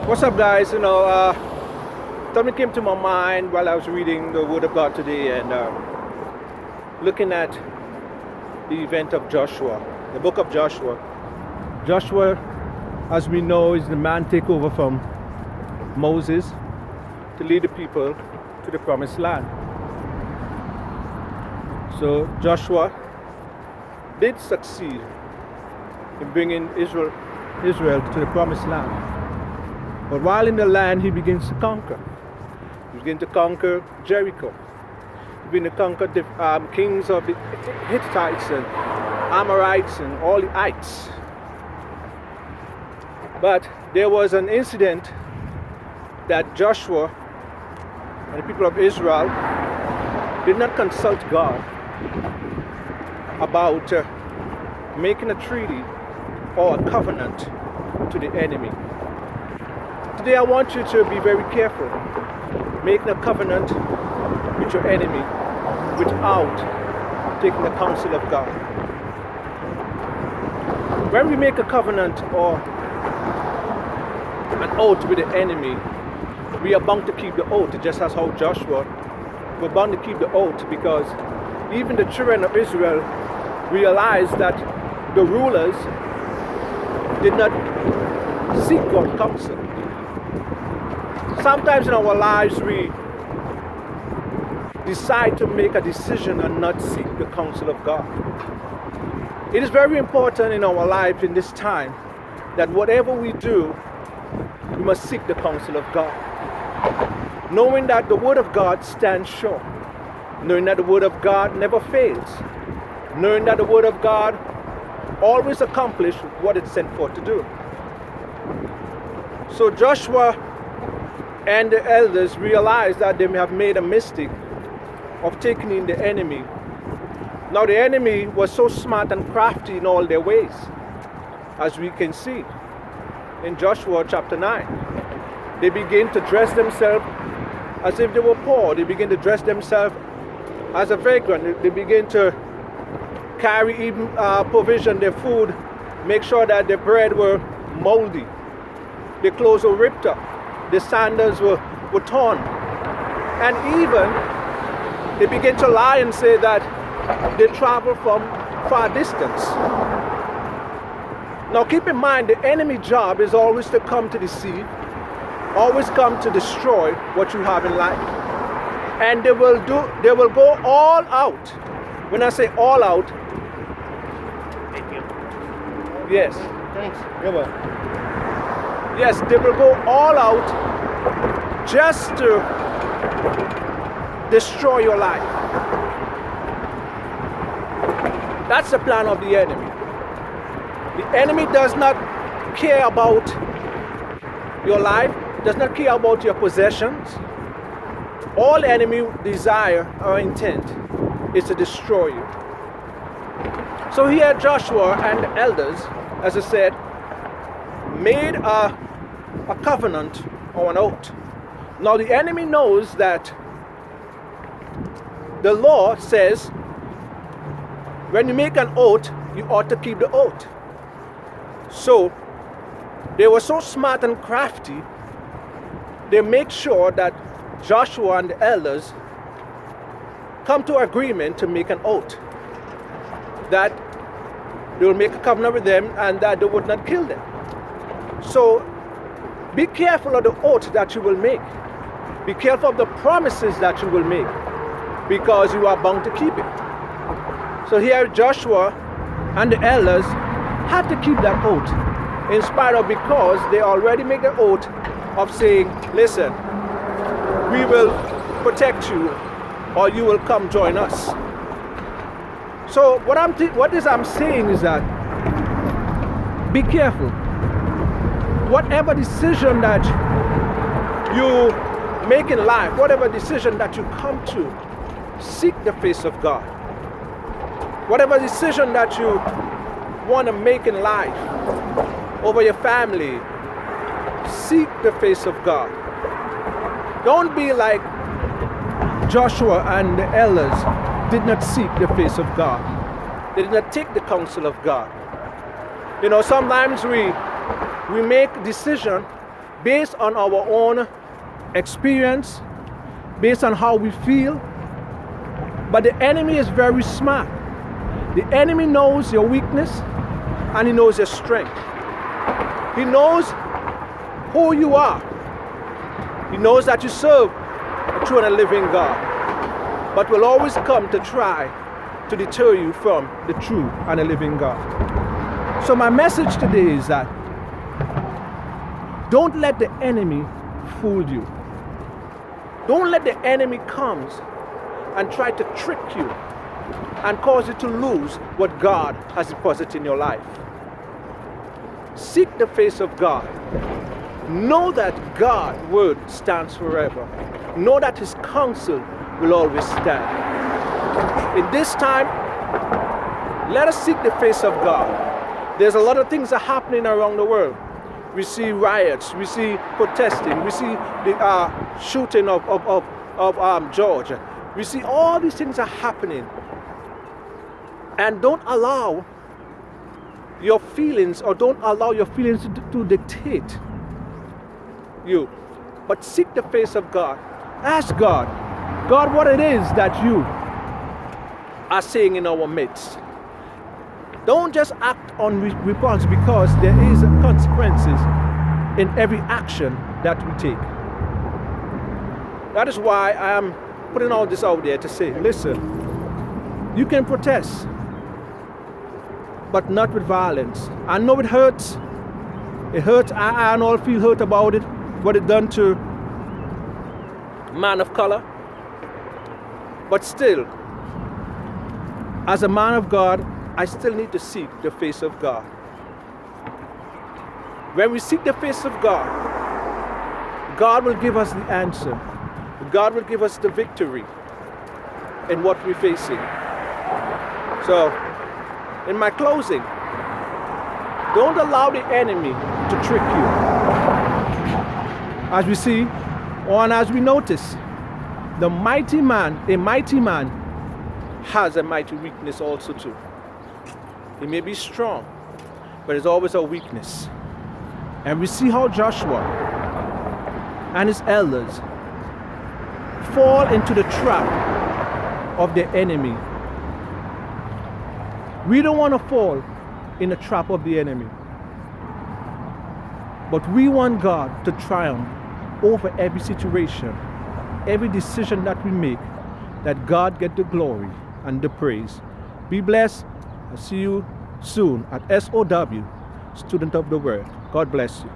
What's up, guys? Something came to my mind while I was reading the Word of God today and looking at the event of Joshua, the book of Joshua. Joshua, as we know, is the man take over from Moses to lead the people to the promised land. So Joshua did succeed in bringing Israel to the promised land. But while in the land, he begins to conquer. He begins to conquer Jericho. He begins to conquer the kings of the Hittites and Amorites and all the ites. But there was an incident that Joshua and the people of Israel did not consult God about making a treaty or a covenant to the enemy. Today I want you to be very careful making a covenant with your enemy without taking the counsel of God. When we make a covenant or an oath with the enemy, we are bound to keep the oath, just as how Joshua was bound to keep the oath, because even the children of Israel realized that the rulers did not seek God's counsel. Sometimes in our lives we decide to make a decision and not seek the counsel of God. It is very important in our life in this time that whatever we do, we must seek the counsel of God. Knowing that the Word of God stands sure. Knowing that the Word of God never fails. Knowing that the Word of God always accomplishes what it's sent forth to do. So Joshua and the elders realized that they may have made a mistake of taking in the enemy. Now the enemy was so smart and crafty in all their ways, as we can see in Joshua chapter 9. They begin to dress themselves as if they were poor. They begin to dress themselves as a vagrant. They begin to carry even provision, their food, make sure that their bread were moldy. Their clothes were ripped up. The sandals were torn. And even they begin to lie and say that they travel from far distance. Now keep in mind, the enemy job is always to come to deceive, always come to destroy what you have in life. And they will go all out. When I say all out, Thank you. yes. Thanks. You're welcome. Yes, they will go all out just to destroy your life. That's the plan of the enemy. The enemy does not care about your life, does not care about your possessions. All enemy desire or intent is to destroy you. So here Joshua and the elders, as I said, made a covenant or an oath. Now the enemy knows that the law says when you make an oath, you ought to keep the oath. So they were so smart and crafty, they make sure that Joshua and the elders come to agreement to make an oath that they will make a covenant with them and that they would not kill them. So be careful of the oath that you will make. Be careful of the promises that you will make, because you are bound to keep it. So here Joshua and the elders had to keep that oath, in spite of, because they already made the oath of saying, listen, we will protect you or you will come join us. So what I'm saying is that be careful. Whatever decision that you make in life, whatever decision that you come to, seek the face of God. Whatever decision that you want to make in life, over your family, seek the face of God. Don't be like Joshua and the elders did not seek the face of God. They did not take the counsel of God. You know, sometimes we make decision based on our own experience, based on how we feel. But the enemy is very smart. The enemy knows your weakness and he knows your strength. He knows who you are. He knows that you serve a true and a living God, but will always come to try to deter you from the true and a living God. So my message today is that don't let the enemy fool you. Don't let the enemy come and try to trick you and cause you to lose what God has deposited in your life. Seek the face of God. Know that God's word stands forever. Know that his counsel will always stand. In this time, let us seek the face of God. There's a lot of things are happening around the world. We see riots, we see protesting, we see the shooting of Georgia. We see all these things are happening. And don't allow your feelings, or don't allow your feelings to dictate you. But seek the face of God. Ask God, what it is that you are saying in our midst. Don't just act on response, because there is consequences in every action that we take. That is why I am putting all this out there to say, listen, you can protest, but not with violence. I know it hurts. It hurts. I all feel hurt about it, what it done to man of color. But still, as a man of God, I still need to seek the face of God. When we seek the face of God, God will give us the answer. God will give us the victory in what we're facing. So, in my closing, don't allow the enemy to trick you. As we see, or as we notice, a mighty man has a mighty weakness also too. He may be strong, but there's always a weakness. And we see how Joshua and his elders fall into the trap of the enemy. We don't want to fall in the trap of the enemy, but we want God to triumph over every situation, every decision that we make, that God get the glory and the praise. Be blessed. I'll see you soon at S.O.W, Student of the Word. God bless you.